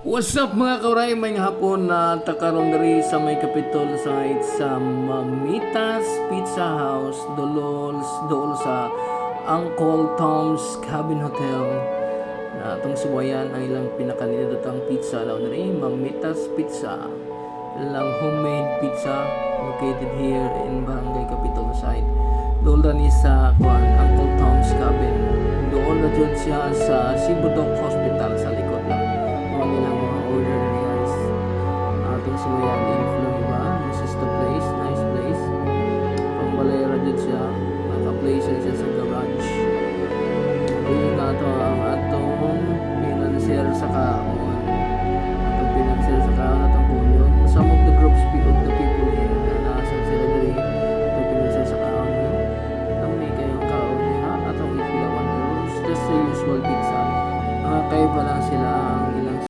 What's up mga kauray, may hapon na takaron diri sa may Capitol site sa Mamitas Pizza House dool sa Uncle Tom's Cabin Hotel na atong suwayan ang ilang pinakanidatang pizza daw diri Mamitas Pizza, ilang homemade pizza located here in Barangay Capitol site. Dool ni sa Uncle Tom's Cabin. Dool na jud siya sa Sibudok Hospital